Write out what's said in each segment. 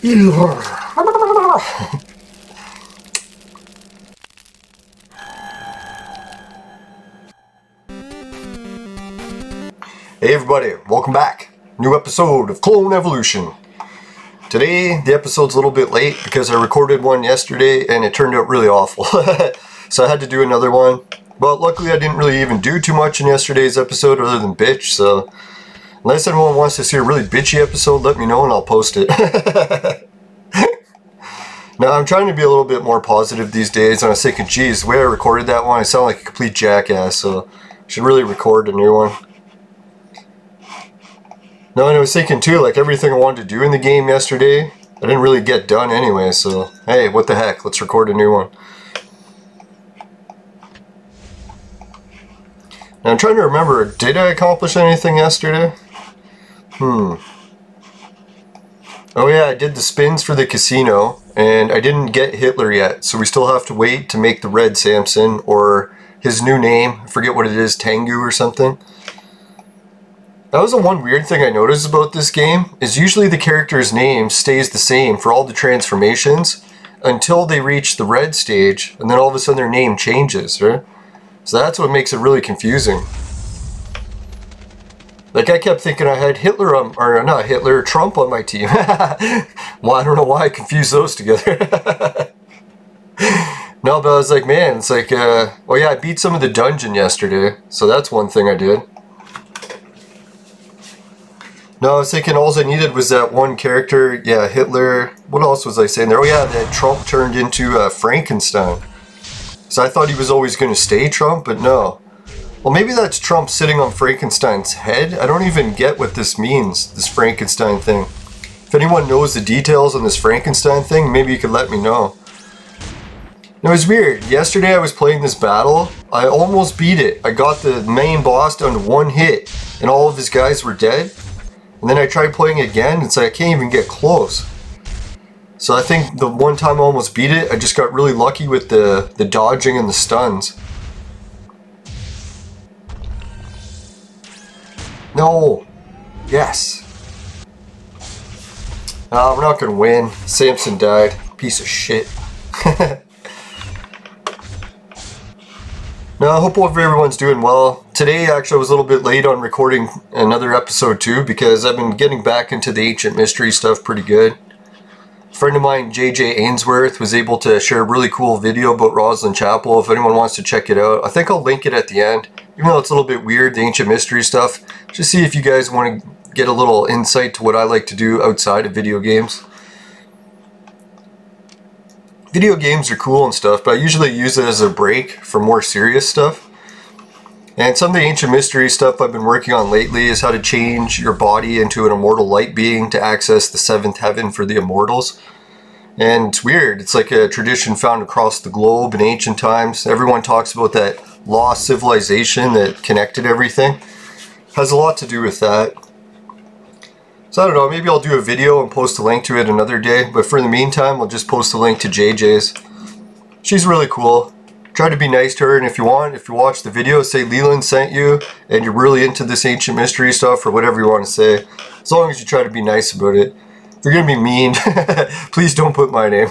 Hey everybody, welcome back. New episode of Clone Evolution. Today, the episode's a little bit late because I recorded one yesterday and it turned out really awful. So I had to do another one. But luckily I didn't really even do too much in yesterday's episode other than bitch, so unless anyone wants to see a really bitchy episode, let me know and I'll post it. Now, I'm trying to be a little bit more positive these days, and I was thinking, geez, the way I recorded that one, I sound like a complete jackass, so I should really record a new one. No, and I was thinking too, like everything I wanted to do in the game yesterday, I didn't really get done anyway, so hey, what the heck, let's record a new one. Now I'm trying to remember, did I accomplish anything yesterday? Oh yeah, I did the spins for the casino, and I didn't get Hitler yet, so we still have to wait to make the Red Samson, or his new name, I forget what it is, Tengu or something. That was the one weird thing I noticed about this game, is usually the character's name stays the same for all the transformations, until they reach the red stage, and then all of a sudden their name changes, right? So that's what makes it really confusing. Like, I kept thinking I had Hitler on, or not Hitler, Trump on my team. Well, I don't know why I confused those together. No, but I was like, man, it's like, oh yeah, I beat some of the dungeon yesterday, so that's one thing I did. No, I was thinking all I needed was that one character, yeah, Hitler. What else was I saying there? Oh yeah, that Trump turned into Frankenstein. So I thought he was always going to stay Trump, but no. Well, maybe that's Trump sitting on Frankenstein's head. I don't even get what this means, this Frankenstein thing. If anyone knows the details on this Frankenstein thing, maybe you could let me know. It was weird. Yesterday I was playing this battle. I almost beat it. I got the main boss down to one hit, and all of his guys were dead. And then I tried playing again, it's like I can't even get close. So I think the one time I almost beat it, I just got really lucky with the dodging and the stuns. No! Yes! We're not gonna win. Samson died. Piece of shit. No, I hope everyone's doing well. Today, actually, I was a little bit late on recording another episode too, because I've been getting back into the ancient mystery stuff pretty good. A friend of mine, JJ Ainsworth, was able to share a really cool video about Roslyn Chapel. If anyone wants to check it out, I think I'll link it at the end. Even though it's a little bit weird, the ancient mystery stuff, just see if you guys want to get a little insight to what I like to do outside of video games. Video games are cool and stuff, but I usually use it as a break for more serious stuff. And some of the ancient mystery stuff I've been working on lately is how to change your body into an immortal light being to access the seventh heaven for the immortals. And it's weird, it's like a tradition found across the globe in ancient times. Everyone talks about that lost civilization that connected everything. Has a lot to do with that. So I don't know, maybe I'll do a video and post a link to it another day, but for the meantime I'll just post a link to JJ's. She's really cool. Try to be nice to her, and if you watch the video, say Leland sent you and you're really into this ancient mystery stuff or whatever you want to say. As long as you try to be nice about it. If you're gonna be mean, please don't put my name.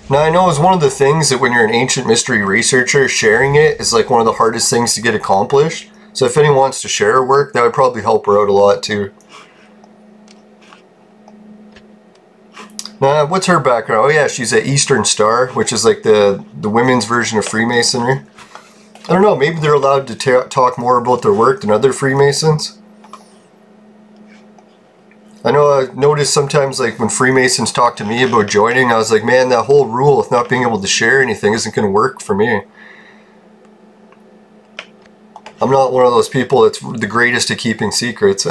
Now I know it's one of the things that when you're an ancient mystery researcher, sharing it is like one of the hardest things to get accomplished. So if anyone wants to share her work, that would probably help her out a lot too. Now, what's her background? Oh yeah, she's an Eastern Star, which is like the women's version of Freemasonry. I don't know, maybe they're allowed to talk more about their work than other Freemasons. I know I noticed sometimes, like when Freemasons talk to me about joining, I was like, man, that whole rule of not being able to share anything isn't going to work for me. I'm not one of those people that's the greatest at keeping secrets.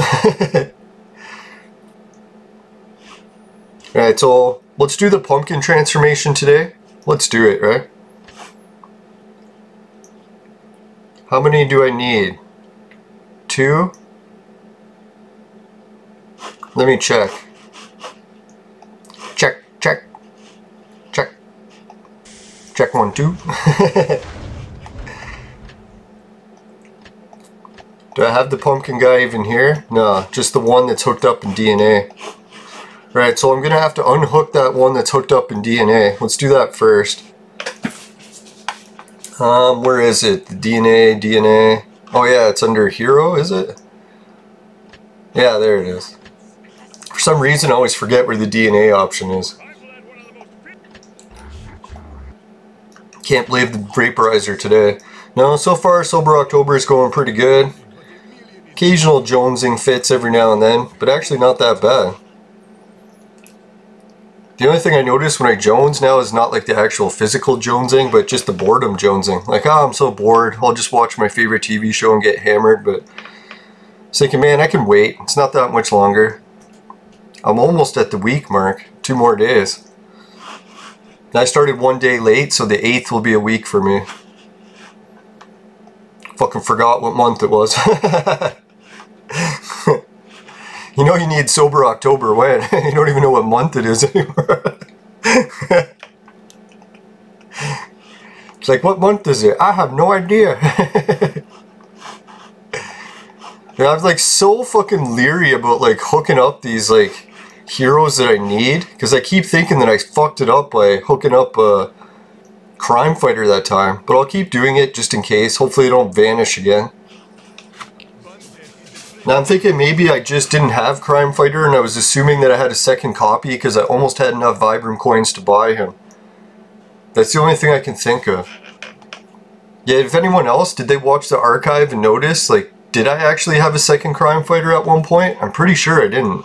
Alright, so let's do the pumpkin transformation today. Let's do it, right? How many do I need? 2? Let me check. Check, check, check. Check 1, 2. Do I have the pumpkin guy even here? No, just the one that's hooked up in DNA. Right, so I'm going to have to unhook that one that's hooked up in DNA. Let's do that first. Where is it? The DNA. Oh yeah, it's under Hero, is it? Yeah, there it is. For some reason, I always forget where the DNA option is. Can't believe the Vaporizer today. No, so far, Sober October is going pretty good. Occasional jonesing fits every now and then, but actually not that bad. The only thing I notice when I jones now is not like the actual physical jonesing, but just the boredom jonesing. Like, oh, I'm so bored, I'll just watch my favorite TV show and get hammered, but I was thinking, man, I can wait. It's not that much longer. I'm almost at the week mark. 2 more days. And I started 1 day late, so the 8th will be a week for me. Fucking forgot what month it was. You know you need Sober October when? You don't even know what month it is anymore. It's like, what month is it? I have no idea. And I was like so fucking leery about like hooking up these like heroes that I need, because I keep thinking that I fucked it up by hooking up a crime fighter that time. But I'll keep doing it just in case. Hopefully they don't vanish again. Now I'm thinking maybe I just didn't have Crime Fighter and I was assuming that I had a second copy because I almost had enough Vibram coins to buy him. That's the only thing I can think of. Yeah, if anyone else, did they watch the archive and notice, like, did I actually have a second Crime Fighter at one point? I'm pretty sure I didn't.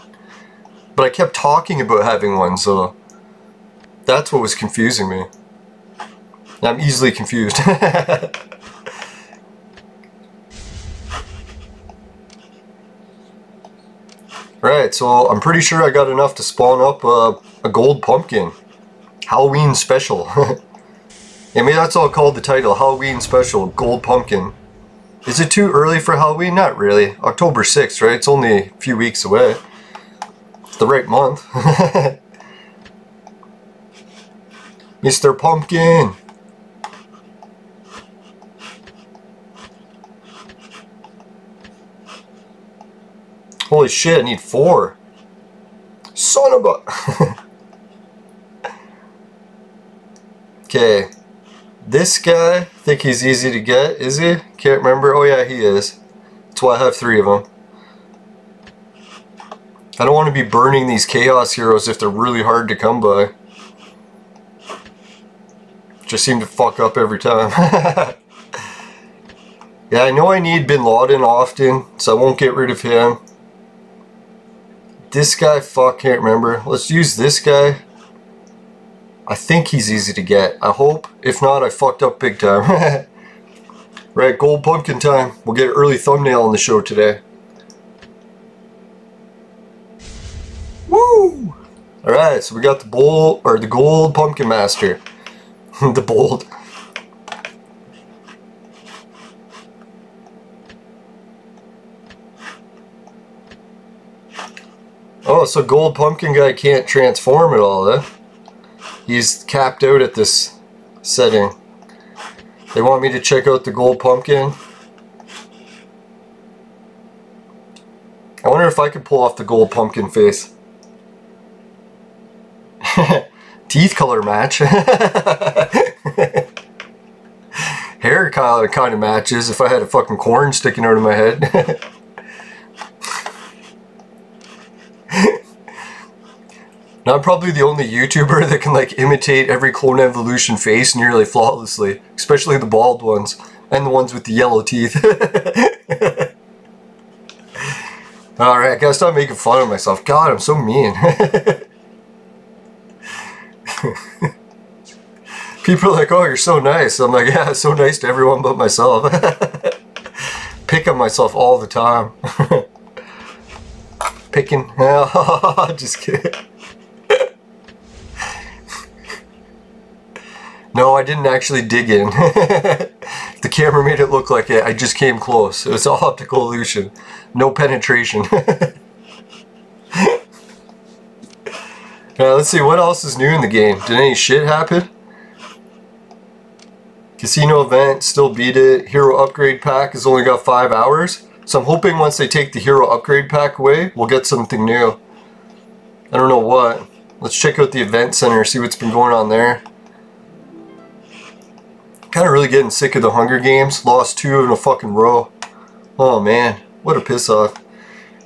But I kept talking about having one, so that's what was confusing me. I'm easily confused. Right, so I'm pretty sure I got enough to spawn up a gold pumpkin. Halloween special. Yeah, maybe that's all called the title. Halloween special, gold pumpkin. Is it too early for Halloween? Not really. October 6th, right? It's only a few weeks away. It's the right month. Mr. Pumpkin. Holy shit, I need 4. Son of a... Okay. This guy, I think he's easy to get, is he? Can't remember. Oh yeah, he is. That's why I have 3 of them. I don't want to be burning these Chaos Heroes if they're really hard to come by. Just seem to fuck up every time. Yeah, I know I need Bin Laden often, so I won't get rid of him. This guy, fuck, can't remember. Let's use this guy. I think he's easy to get. I hope. If not, I fucked up big time. Right, gold pumpkin time. We'll get an early thumbnail on the show today. Woo! Alright, so we got the the gold pumpkin master. The bold. Oh, so gold pumpkin guy can't transform at all, eh? He's capped out at this setting. They want me to check out the gold pumpkin. I wonder if I could pull off the gold pumpkin face. Teeth color match. Hair color kind of matches if I had a fucking corn sticking out of my head. Now I'm probably the only YouTuber that can like imitate every Clone Evolution face nearly flawlessly, especially the bald ones and the ones with the yellow teeth. Alright, I gotta stop making fun of myself. God, I'm so mean. People are like, oh, you're so nice. I'm like, yeah, so nice to everyone but myself. Pick on myself all the time. Picking. Just kidding. No, I didn't actually dig in. The camera made it look like it. I just came close. It was an optical illusion. No penetration. Let's see, what else is new in the game? Did any shit happen? Casino event, still beat it. Hero upgrade pack has only got 5 hours. So I'm hoping once they take the hero upgrade pack away, we'll get something new. I don't know what. Let's check out the event center, see what's been going on there. Kind of really getting sick of the Hunger Games. Lost 2 in a fucking row. Oh man, what a piss off.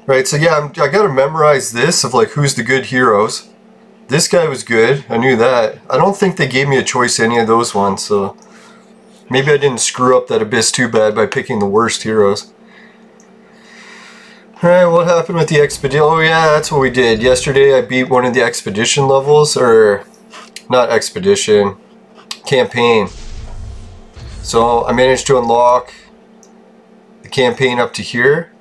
Right, so yeah, I gotta memorize this of like who's the good heroes. This guy was good, I knew that. I don't think they gave me a choice any of those ones, so maybe I didn't screw up that abyss too bad by picking the worst heroes. Alright, what happened with the expedition? Oh yeah, that's what we did. Yesterday I beat one of the expedition levels, or not expedition, campaign. So I managed to unlock the campaign up to here.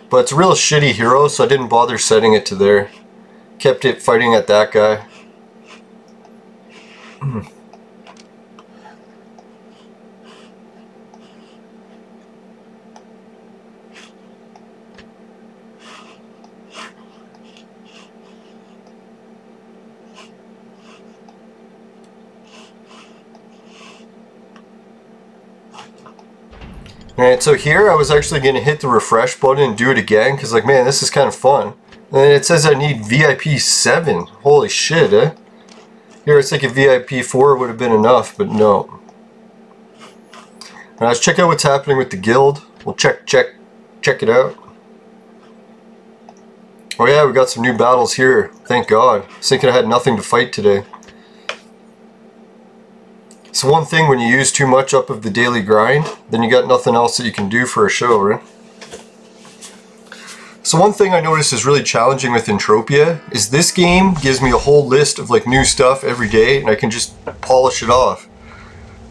But it's a real shitty hero, so I didn't bother setting it to there. Kept it fighting at that guy. Alright, so here I was actually going to hit the refresh button and do it again, because like, man, this is kind of fun. And it says I need VIP 7. Holy shit, eh? Here it's like a VIP 4 would have been enough, but no. Now let's check out what's happening with the guild. We'll check it out. Oh yeah, we got some new battles here. Thank God. I was thinking I had nothing to fight today. It's one thing when you use too much up of the daily grind, then you got nothing else that you can do for a show, right? So one thing I noticed is really challenging with Entropia is this game gives me a whole list of like new stuff every day and I can just polish it off.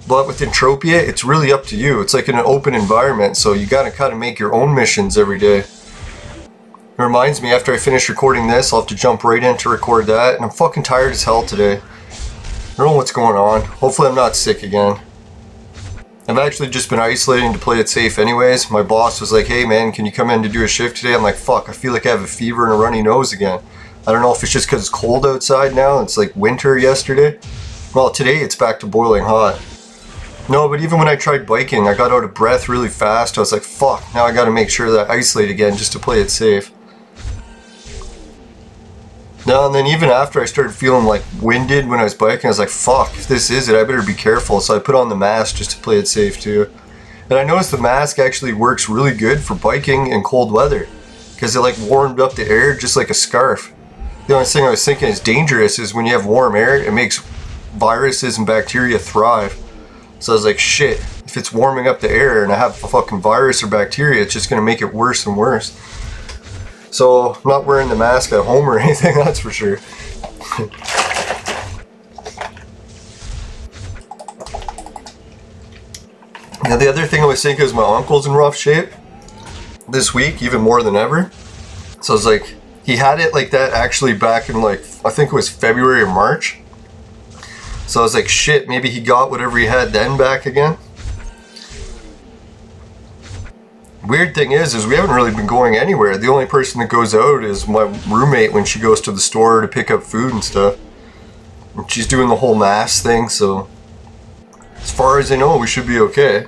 But with Entropia, it's really up to you. It's like in an open environment, so you gotta kind of make your own missions every day. It reminds me, after I finish recording this, I'll have to jump right in to record that, and I'm fucking tired as hell today. I don't know what's going on. Hopefully I'm not sick again. I've actually just been isolating to play it safe anyways. My boss was like, hey man, can you come in to do a shift today? I'm like, fuck, I feel like I have a fever and a runny nose again. I don't know if it's just because it's cold outside now. It's like winter yesterday. Well, today it's back to boiling hot. No, but even when I tried biking, I got out of breath really fast. I was like, fuck, now I gotta make sure that I isolate again just to play it safe. No, and then even after I started feeling like winded when I was biking, I was like, fuck, if this is it, I better be careful. So I put on the mask just to play it safe too. And I noticed the mask actually works really good for biking in cold weather, because it like warmed up the air just like a scarf. The only thing I was thinking is dangerous is when you have warm air, it makes viruses and bacteria thrive. So I was like, shit, if it's warming up the air and I have a fucking virus or bacteria, it's just going to make it worse and worse. So, I'm not wearing the mask at home or anything, that's for sure. Now the other thing I was thinking is my uncle's in rough shape this week, even more than ever. So I was like, he had it like that actually back in like, I think it was February or March. So I was like, shit, maybe he got whatever he had then back again. Weird thing is we haven't really been going anywhere. The only person that goes out is my roommate when she goes to the store to pick up food and stuff. And she's doing the whole mask thing, so as far as I know, we should be okay.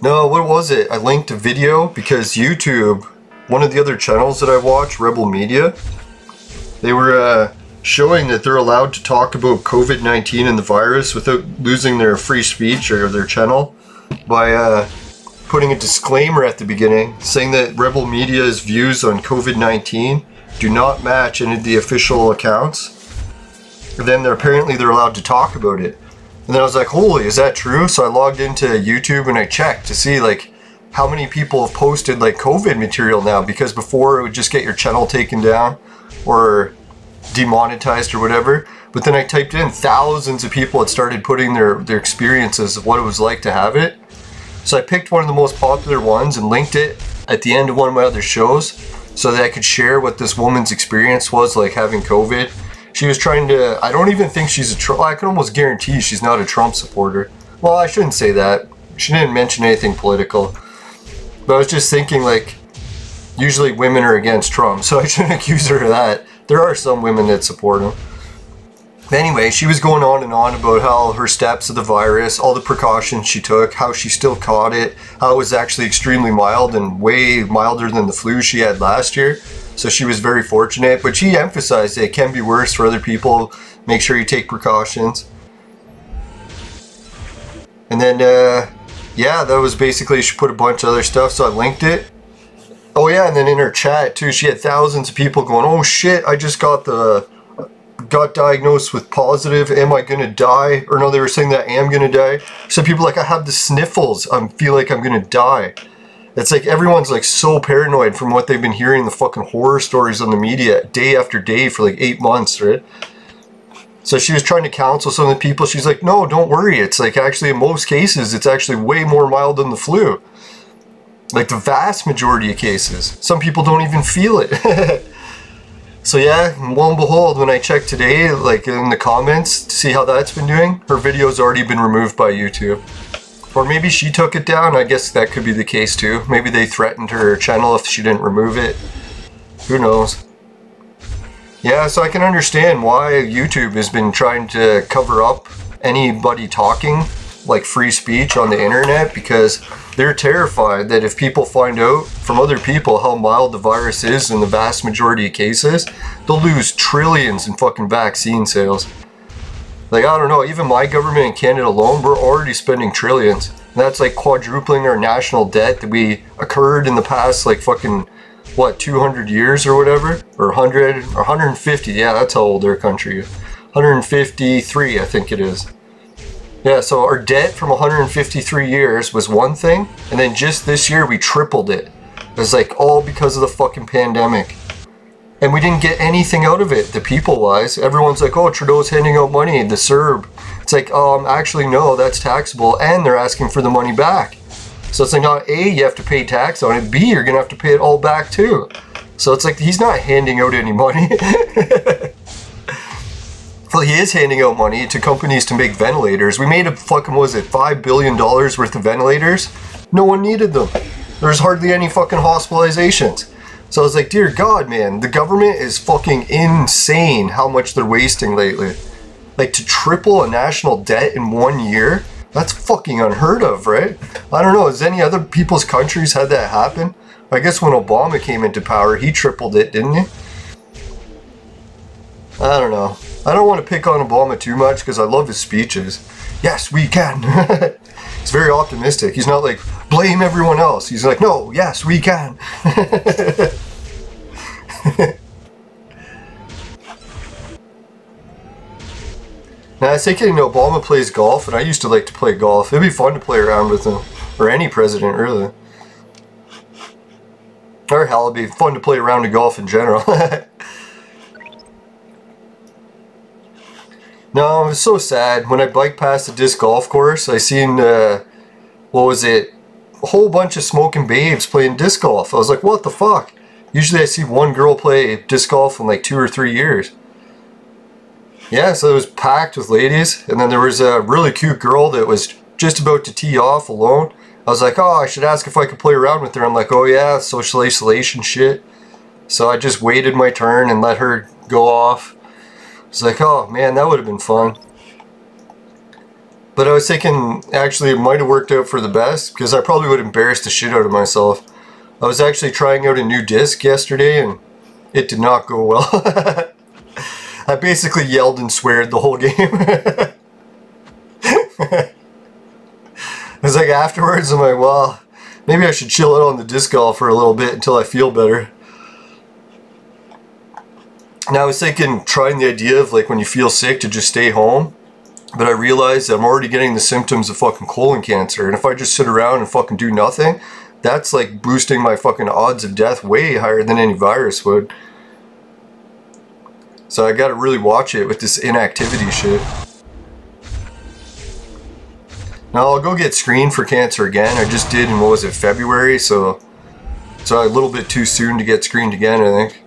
No, what was it? I linked a video because YouTube, one of the other channels that I watch, Rebel Media, they were showing that they're allowed to talk about COVID-19 and the virus without losing their free speech or their channel by putting a disclaimer at the beginning saying that Rebel Media's views on COVID-19 do not match any of the official accounts. And then apparently they're allowed to talk about it. And then I was like, holy, is that true? So I logged into YouTube and I checked to see like how many people have posted like COVID material now, because before it would just get your channel taken down or demonetized or whatever. But then I typed in, thousands of people had started putting their experiences of what it was like to have it. So I picked one of the most popular ones and linked it at the end of one of my other shows so that I could share what this woman's experience was like having COVID. She was trying to, I don't even think she's a Trump, I can almost guarantee she's not a Trump supporter. Well, I shouldn't say that. She didn't mention anything political. But I was just thinking like, usually women are against Trump, so I shouldn't accuse her of that. There are some women that support him. Anyway, she was going on and on about how her steps of the virus, all the precautions she took, how she still caught it, how it was actually extremely mild and way milder than the flu she had last year. So she was very fortunate, but she emphasized that it can be worse for other people. Make sure you take precautions. And then, yeah, that was basically, she put a bunch of other stuff, so I linked it. Oh yeah, and then in her chat too, she had thousands of people going, oh shit, I just got diagnosed with positive, am I gonna die? Or no, they were saying that I am gonna die. Some people like, I have the sniffles, I feel like I'm gonna die. It's like everyone's like so paranoid from what they've been hearing, the fucking horror stories on the media day after day for like 8 months, right? So she was trying to counsel some of the people. She's like, no, don't worry. It's like actually in most cases, it's actually way more mild than the flu. Like the vast majority of cases. Some people don't even feel it. So yeah, lo and behold, when I checked today, like in the comments to see how that's been doing, her video's already been removed by YouTube. Or maybe she took it down. I guess that could be the case too. Maybe they threatened her channel if she didn't remove it. Who knows? Yeah, so I can understand why YouTube has been trying to cover up anybody talking like free speech on the internet, because they're terrified that if people find out from other people how mild the virus is in the vast majority of cases, they'll lose trillions in fucking vaccine sales. Like, I don't know, even my government in Canada alone, we're already spending trillions. And that's like quadrupling our national debt that we occurred in the past like fucking, what, 200 years or whatever? Or 100, or 150, yeah, that's how old our country is. 153, I think it is. Yeah, so our debt from 153 years was one thing, and then just this year we tripled it. It was like all because of the fucking pandemic. And we didn't get anything out of it, the people-wise. Everyone's like, oh, Trudeau's handing out money, the CERB. It's like, actually no, that's taxable, and they're asking for the money back. So it's like, not A, you have to pay tax on it, B, you're gonna have to pay it all back too. So it's like, he's not handing out any money. Well, he is handing out money to companies to make ventilators. We made a fucking, what was it, $5 billion worth of ventilators? No one needed them. There's hardly any fucking hospitalizations. So I was like, dear God, man, the government is fucking insane how much they're wasting lately. Like, to triple a national debt in 1 year? That's fucking unheard of, right? I don't know, has any other people's countries had that happen? I guess when Obama came into power, he tripled it, didn't he? I don't know. I don't want to pick on Obama too much because I love his speeches. Yes, we can. He's very optimistic. He's not like, blame everyone else. He's like, no, yes, we can. Now, I was thinking, Obama plays golf, and I used to like to play golf. It'd be fun to play around with him. Or any president, really. Or hell, it'd be fun to play around in golf in general. No, it was so sad. When I biked past the disc golf course, I seen, what was it? A whole bunch of smoking babes playing disc golf. I was like, what the fuck? Usually I see one girl play disc golf in like 2 or 3 years. Yeah, so it was packed with ladies. And then there was a really cute girl that was just about to tee off alone. I was like, oh, I should ask if I could play around with her. I'm like, oh yeah, social isolation shit. So I just waited my turn and let her go off. It's like, oh man, that would have been fun. But I was thinking, actually, it might have worked out for the best, because I probably would embarrass the shit out of myself. I was actually trying out a new disc yesterday, and it did not go well. I basically yelled and sweared the whole game. It was like afterwards, I'm like, well, maybe I should chill out on the disc golf for a little bit until I feel better. Now I was thinking, trying the idea of like when you feel sick to just stay home, but I realized that I'm already getting the symptoms of fucking colon cancer, and if I just sit around and fucking do nothing, that's like boosting my fucking odds of death way higher than any virus would. So I gotta really watch it with this inactivity shit. Now I'll go get screened for cancer again. I just did in, what was it, February, so it's a little bit too soon to get screened again, I think.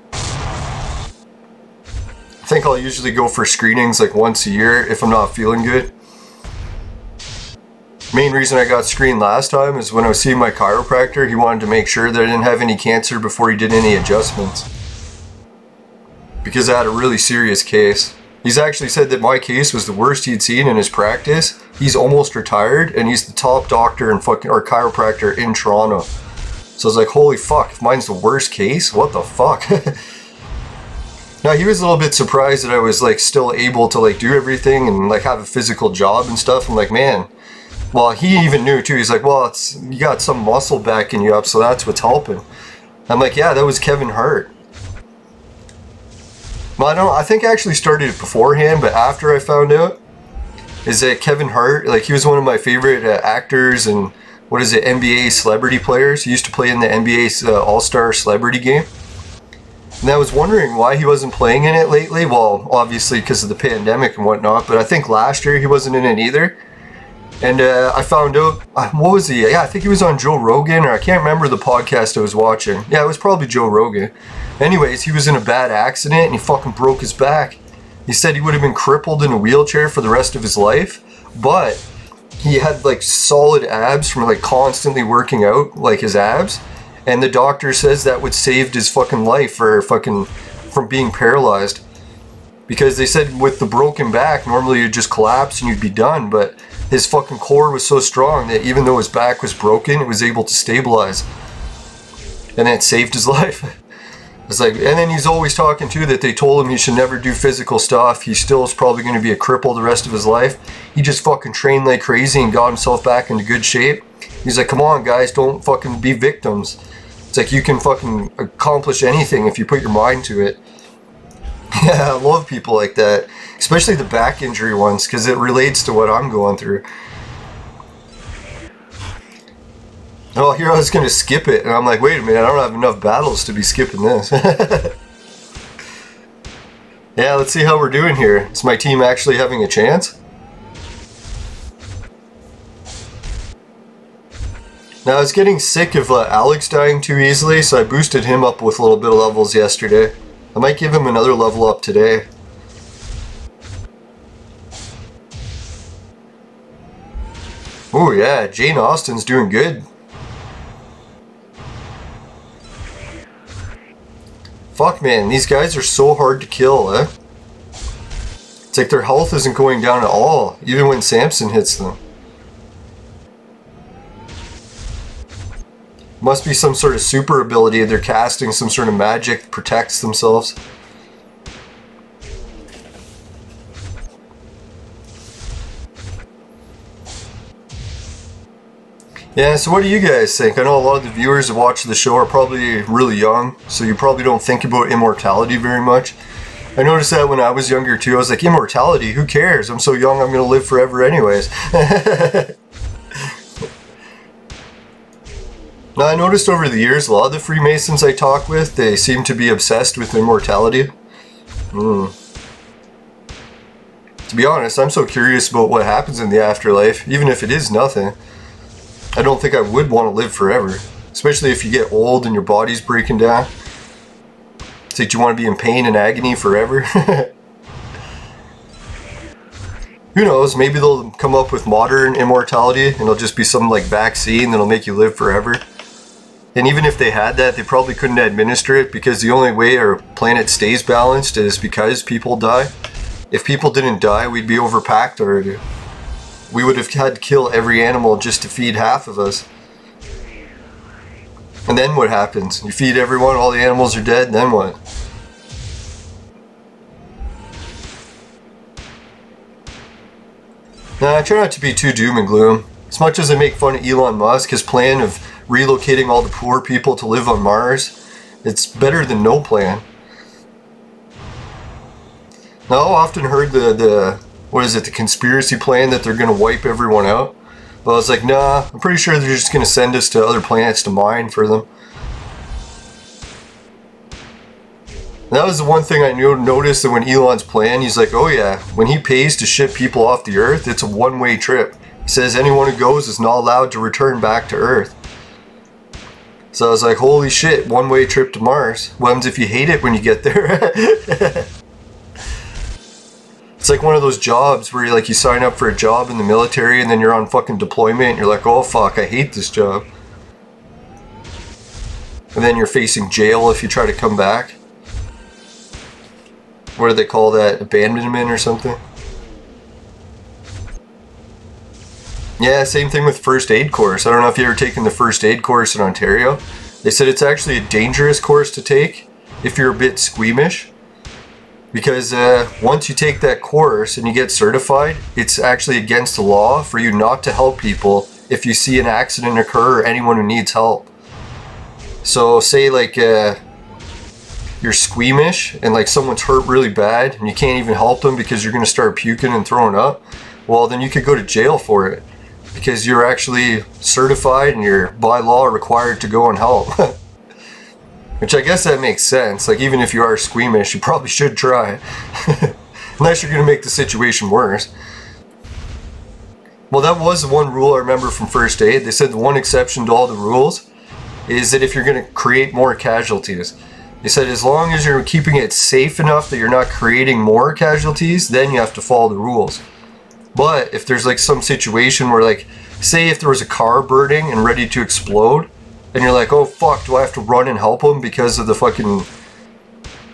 I think I'll usually go for screenings like once a year if I'm not feeling good. Main reason I got screened last time is when I was seeing my chiropractor, he wanted to make sure that I didn't have any cancer before he did any adjustments. because I had a really serious case. He's actually said that my case was the worst he'd seen in his practice. He's almost retired, and he's the top doctor and or chiropractor in Toronto. So I was like, holy fuck, if mine's the worst case, what the fuck? Now, he was a little bit surprised that I was like still able to like do everything and like have a physical job and stuff. I'm like, man, well, he even knew too. He's like, well, you got some muscle backing you up, so that's what's helping. I'm like, yeah, that was Kevin Hart. Well, I think I actually started it beforehand, but after I found out, is that Kevin Hart, like he was one of my favorite actors and what is it, NBA celebrity players. He used to play in the NBA All-Star Celebrity Game. And I was wondering why he wasn't playing in it lately. Well, obviously because of the pandemic and whatnot, but I think last year he wasn't in it either. And I found out, what was he? Yeah, I think he was on Joe Rogan, or I can't remember the podcast I was watching. Yeah, it was probably Joe Rogan. Anyways, he was in a bad accident and he fucking broke his back. He said he would have been crippled in a wheelchair for the rest of his life, but he had like solid abs from like constantly working out, like his abs. And the doctor says that would saved his fucking life from being paralyzed. Because they said with the broken back, normally you'd just collapse and you'd be done, but his fucking core was so strong that even though his back was broken, it was able to stabilize. And it saved his life. It's like, and then he's always talking too that they told him he should never do physical stuff. He still is probably going to be a cripple the rest of his life. He just fucking trained like crazy and got himself back into good shape. He's like, come on guys, don't fucking be victims. It's like you can fucking accomplish anything if you put your mind to it. Yeah, I love people like that. Especially the back injury ones, because it relates to what I'm going through. Oh, here I was going to skip it, and I'm like, wait a minute, I don't have enough battles to be skipping this. Yeah, let's see how we're doing here. Is my team actually having a chance? Now, I was getting sick of Alex dying too easily, so I boosted him up with a little bit of levels yesterday. I might give him another level up today. Oh yeah, Jane Austen's doing good. Fuck man, these guys are so hard to kill, eh? It's like their health isn't going down at all, even when Samson hits them. Must be some sort of super ability, they're casting some sort of magic that protects themselves. Yeah, so what do you guys think? I know a lot of the viewers that watch the show are probably really young, so you probably don't think about immortality very much. I noticed that when I was younger too. I was like, immortality? Who cares? I'm so young, I'm going to live forever anyways. Now, I noticed over the years, a lot of the Freemasons I talk with, they seem to be obsessed with immortality. To be honest, I'm so curious about what happens in the afterlife, even if it is nothing. I don't think I would want to live forever, especially if you get old and your body's breaking down. It's like, do you want to be in pain and agony forever? Who knows, maybe they'll come up with modern immortality and it'll just be some like vaccine that'll make you live forever. And even if they had that, they probably couldn't administer it because the only way our planet stays balanced is because people die. If people didn't die, we'd be overpacked already. We would have had to kill every animal just to feed half of us. And then what happens? You feed everyone, all the animals are dead, then what? Now, I try not to be too doom and gloom. As much as I make fun of Elon Musk, his plan of relocating all the poor people to live on Mars, it's better than no plan. Now, I've often heard what is it, the conspiracy plan that they're going to wipe everyone out. But I was like, nah, I'm pretty sure they're just going to send us to other planets to mine for them. And that was the one thing I noticed, that when Elon's plan, he's like, oh yeah, when he pays to ship people off the Earth, it's a one-way trip. He says anyone who goes is not allowed to return back to Earth. So I was like, holy shit, one-way trip to Mars. What happens if you hate it when you get there? It's like one of those jobs where you sign up for a job in the military and then you're on fucking deployment and you're like, oh fuck, I hate this job. And then you're facing jail if you try to come back. what do they call that? Abandonment or something? Yeah, same thing with first aid course. I don't know if you ever taken the first aid course in Ontario. They said it's actually a dangerous course to take if you're a bit squeamish. Because once you take that course and you get certified, it's actually against the law for you not to help people if you see an accident occur or anyone who needs help. So say like you're squeamish and like someone's hurt really bad and you can't even help them because you're going to start puking and throwing up, well then you could go to jail for it because you're actually certified and you're by law required to go and help. Which I guess that makes sense. Like even if you are squeamish, you probably should try. Unless you're going to make the situation worse. Well, that was the one rule I remember from first aid. They said the one exception to all the rules is that if you're going to create more casualties. They said as long as you're keeping it safe enough that you're not creating more casualties, then you have to follow the rules. But if there's like some situation where like, say if there was a car burning and ready to explode, and you're like, oh fuck, do I have to run and help them because of the fucking,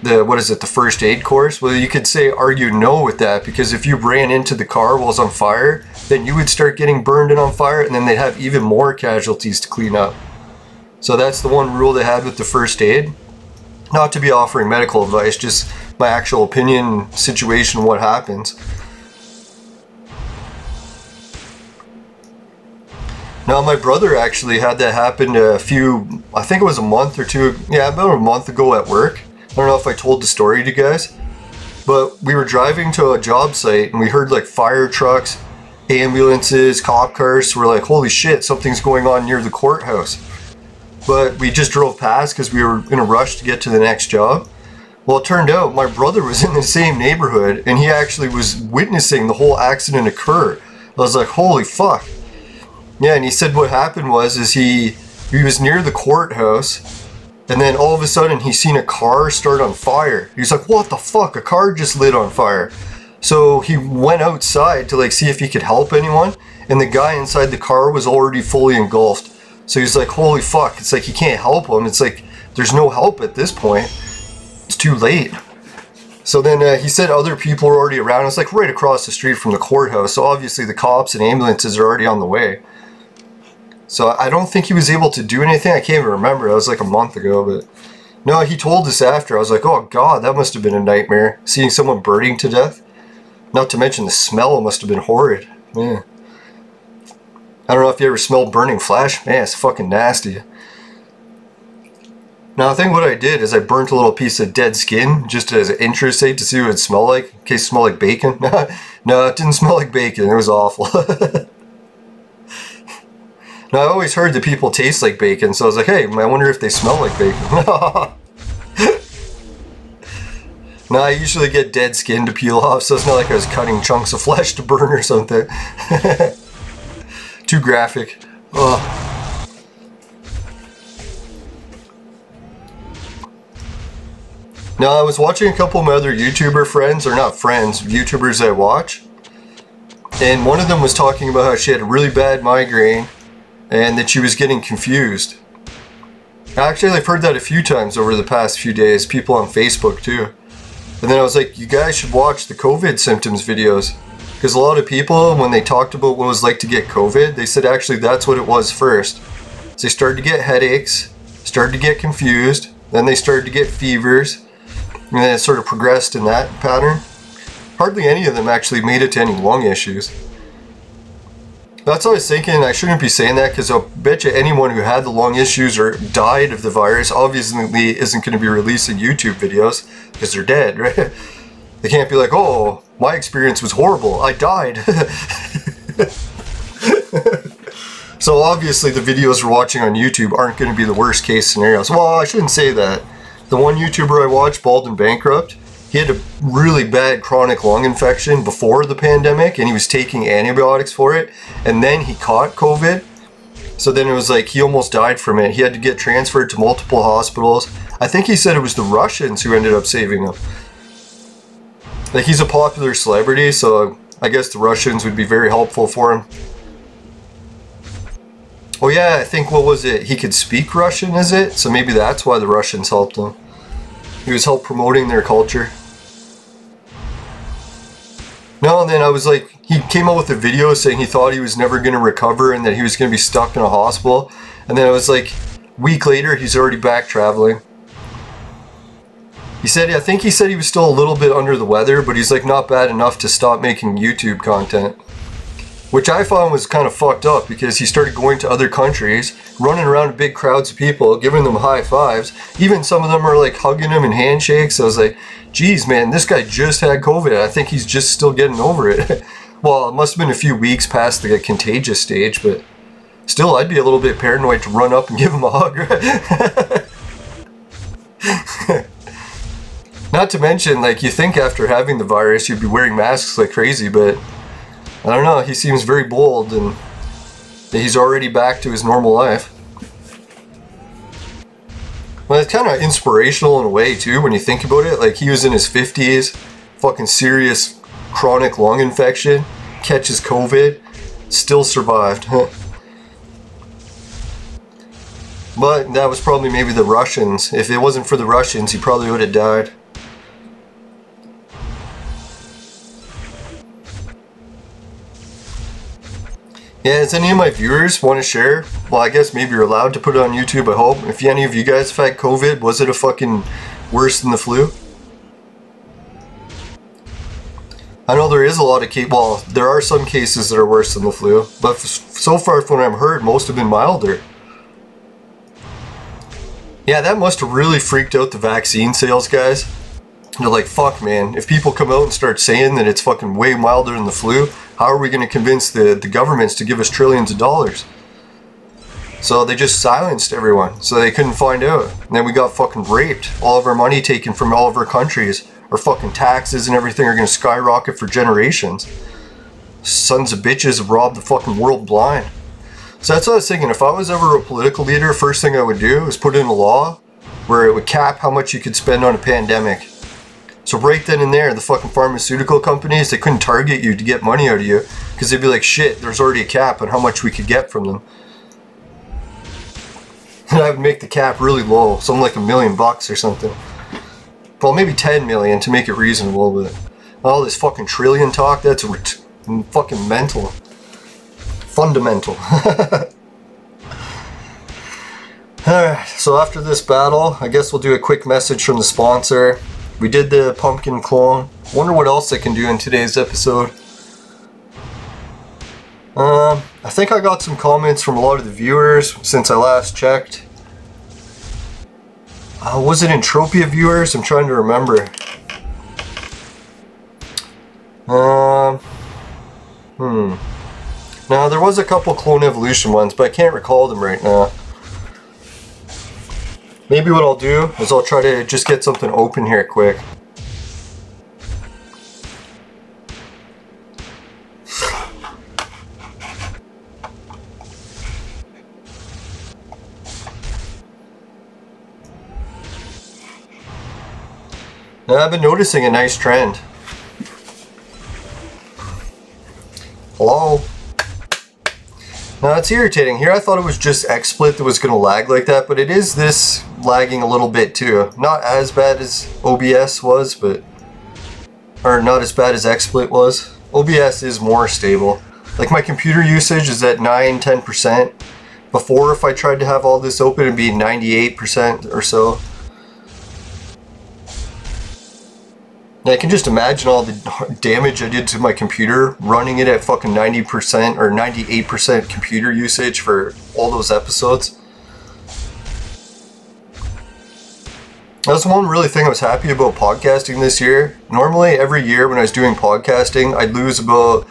the first aid course? Well, you could say, argue no with that, because if you ran into the car while it's on fire, then you would start getting burned and on fire, and then they'd have even more casualties to clean up. So that's the one rule they had with the first aid. Not to be offering medical advice, just my actual opinion, situation, what happens. Now my brother actually had that happen I think it was a month or two, yeah, about a month ago at work. I don't know if I told the story to you guys, but we were driving to a job site and we heard like fire trucks, ambulances, cop cars. So we're like, holy shit, something's going on near the courthouse. But we just drove past because we were in a rush to get to the next job. Well, it turned out my brother was in the same neighborhood and he actually was witnessing the whole accident occur. I was like, holy fuck. Yeah, and he said what happened was he was near the courthouse and then all of a sudden he seen a car start on fire. He's like, what the fuck? A car just lit on fire. So he went outside to like see if he could help anyone, and the guy inside the car was already fully engulfed. So he's like, holy fuck, it's like he can't help him. It's like there's no help at this point. It's too late. So then he said other people were already around. It's like right across the street from the courthouse. So obviously the cops and ambulances are already on the way. So I don't think he was able to do anything. I can't even remember. That was like a month ago. But no, he told us after. I was like, oh god, that must have been a nightmare. Seeing someone burning to death. Not to mention the smell must have been horrid. Man. I don't know if you ever smelled burning flesh. Man, it's fucking nasty. Now I think what I did is I burnt a little piece of dead skin just as an interest sake to see what it smelled like. In case it smelled like bacon. No, it didn't smell like bacon. It was awful. Now I always heard that people taste like bacon, so I was like, hey, I wonder if they smell like bacon. No, I usually get dead skin to peel off, so it's not like I was cutting chunks of flesh to burn or something. Too graphic. Ugh. Now I was watching a couple of my other YouTuber friends, or not friends, YouTubers I watch. And one of them was talking about how she had a really bad migraine and that she was getting confused. Actually, I've heard that a few times over the past few days, people on Facebook too. And then I was like, you guys should watch the COVID symptoms videos. Because a lot of people, when they talked about what it was like to get COVID, they said actually that's what it was first. So they started to get headaches, started to get confused, then they started to get fevers, and then it sort of progressed in that pattern. Hardly any of them actually made it to any lung issues. That's what I was thinking. I shouldn't be saying that because I'll bet you anyone who had the lung issues or died of the virus obviously isn't going to be releasing YouTube videos because they're dead, right? They can't be like, oh, my experience was horrible. I died. So obviously the videos we're watching on YouTube aren't going to be the worst case scenarios. Well, I shouldn't say that. The one YouTuber I watched, Bald and Bankrupt, he had a really bad chronic lung infection before the pandemic and he was taking antibiotics for it, and then he caught COVID. So then it was like he almost died from it. He had to get transferred to multiple hospitals. I think he said it was the Russians who ended up saving him. Like, he's a popular celebrity, so I guess the Russians would be very helpful for him. Oh yeah, I think, what was it? He could speak Russian, is it? So maybe that's why the Russians helped him. He was help promoting their culture. No, and then I was like, he came out with a video saying he thought he was never going to recover and that he was going to be stuck in a hospital. And then I was like, a week later, he's already back traveling. He said, I think he said he was still a little bit under the weather, but he's like not bad enough to stop making YouTube content. Which I found was kind of fucked up because he started going to other countries, running around to big crowds of people, giving them high fives. Even some of them are like hugging him and handshakes. I was like, geez, man, this guy just had COVID. I think he's just still getting over it. Well, it must have been a few weeks past the contagious stage, but still, I'd be a little bit paranoid to run up and give him a hug. Not to mention, like, you think after having the virus you'd be wearing masks like crazy, but I don't know, he seems very bold and he's already back to his normal life. Well, it's kind of inspirational in a way too when you think about it. Like, he was in his 50s, fucking serious chronic lung infection, catches COVID, still survived. But that was probably maybe the Russians. If it wasn't for the Russians, he probably would have died. Yeah, does any of my viewers want to share? Well, I guess maybe you're allowed to put it on YouTube, I hope. If any of you guys have had COVID, was it a fucking worse than the flu? I know there is a lot of cases, well, there are some cases that are worse than the flu, but so far from what I've heard, most have been milder. Yeah, that must have really freaked out the vaccine sales guys. They're like, fuck man, if people come out and start saying that it's fucking way milder than the flu, how are we going to convince the governments to give us trillions of dollars? So they just silenced everyone, so they couldn't find out. And then we got fucking raped. All of our money taken from all of our countries. Our fucking taxes and everything are going to skyrocket for generations. Sons of bitches have robbed the fucking world blind. So that's what I was thinking. If I was ever a political leader, first thing I would do is put in a law where it would cap how much you could spend on a pandemic. So right then and there, the fucking pharmaceutical companies, they couldn't target you to get money out of you because they'd be like, shit, there's already a cap on how much we could get from them. And I would make the cap really low, something like $1 million or something. Well, maybe 10 million to make it reasonable, but all this fucking trillion talk, that's fucking mental. Fundamental. Alright, so after this battle, I guess we'll do a quick message from the sponsor. We did the pumpkin clone. Wonder what else I can do in today's episode. I think I got some comments from a lot of the viewers since I last checked. Was it Entropia viewers? I'm trying to remember. No, there was a couple Clone Evolution ones, but I can't recall them right now. Maybe what I'll do is I'll try to just get something open here quick. Now, I've been noticing a nice trend. Hello? Now it's irritating. Here I thought it was just XSplit that was going to lag like that, but it is this lagging a little bit too. Not as bad as OBS was, but... or not as bad as XSplit was. OBS is more stable. Like my computer usage is at 9-10%. Before, if I tried to have all this open, it'd be 98% or so. And I can just imagine all the damage I did to my computer running it at fucking 90% or 98% computer usage for all those episodes. That's one really thing I was happy about podcasting this year. Normally every year when I was doing podcasting, I'd lose about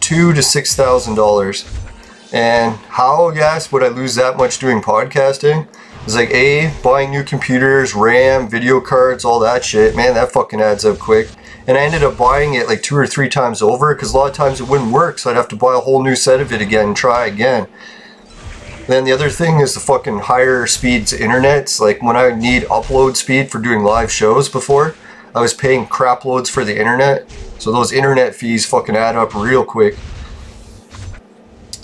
$2,000 to $6,000. And how, yes, would I lose that much doing podcasting? It's like, A, buying new computers, RAM, video cards, all that shit. Man, that fucking adds up quick. And I ended up buying it like 2 or 3 times over because a lot of times it wouldn't work, so I'd have to buy a whole new set of it again and try again. Then the other thing is the fucking higher speeds internets. Like when I need upload speed for doing live shows before, I was paying crap loads for the internet. So those internet fees fucking add up real quick.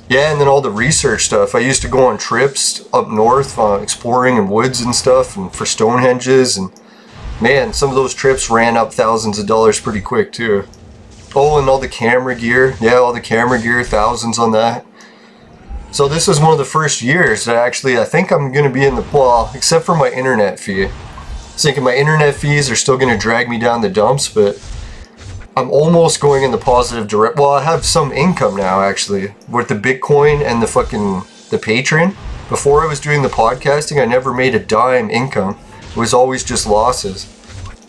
Yeah, and then all the research stuff. I used to go on trips up north, exploring in woods and stuff, and for Stonehenges, and man, some of those trips ran up thousands of dollars pretty quick too. Oh, and all the camera gear. Yeah, all the camera gear, thousands on that. So this is one of the first years that actually I think I'm going to be in the, well, except for my internet fee. I was thinking my internet fees are still going to drag me down the dumps, but I'm almost going in the positive direct. Well, I have some income now actually with the Bitcoin and the Patreon. Before I was doing the podcasting, I never made a dime income. It was always just losses.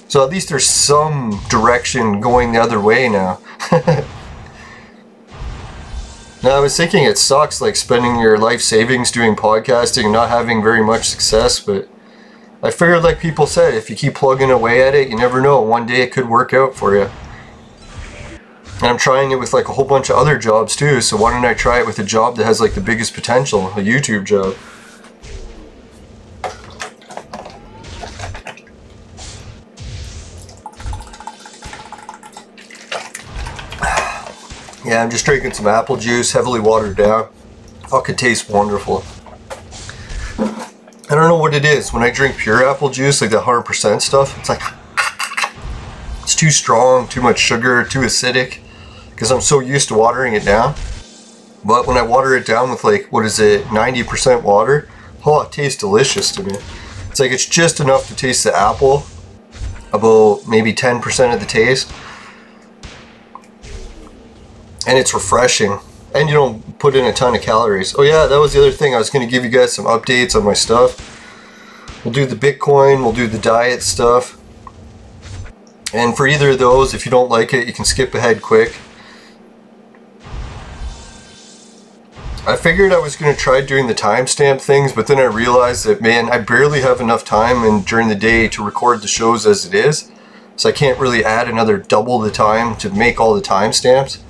So at least there's some direction going the other way now. Now I was thinking it sucks like spending your life savings doing podcasting and not having very much success, but I figured like people said, if you keep plugging away at it, you never know, one day it could work out for you. And I'm trying it with like a whole bunch of other jobs too, so why don't I try it with a job that has like the biggest potential, a YouTube job. Yeah, I'm just drinking some apple juice, heavily watered down. Fucking tastes wonderful. I don't know what it is. When I drink pure apple juice, like the 100% stuff, it's like, it's too strong, too much sugar, too acidic, because I'm so used to watering it down. But when I water it down with like, what is it, 90% water, oh, it tastes delicious to me. It's like it's just enough to taste the apple, about maybe 10% of the taste. And it's refreshing, and you don't put in a ton of calories. Oh yeah, that was the other thing. I was going to give you guys some updates on my stuff. We'll do the Bitcoin, we'll do the diet stuff. And for either of those, if you don't like it, you can skip ahead quick. I figured I was going to try doing the timestamp things, but then I realized that, man, I barely have enough time during the day to record the shows as it is. So I can't really add another double the time to make all the timestamps.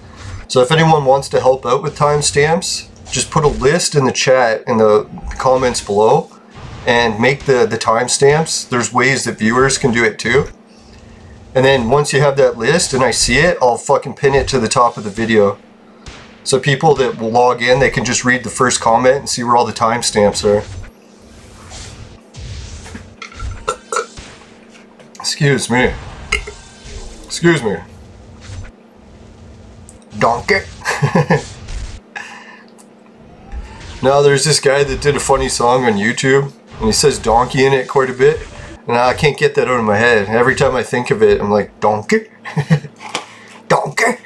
So if anyone wants to help out with timestamps, just put a list in the chat in the comments below and make the timestamps. There's ways that viewers can do it too. And then once you have that list and I see it, I'll fucking pin it to the top of the video. So people that will log in, they can just read the first comment and see where all the timestamps are. Excuse me. Excuse me. Donkey. Now there's this guy that did a funny song on YouTube and he says donkey in it quite a bit, and I can't get that out of my head. Every time I think of it, I'm like, donkey. Donkey.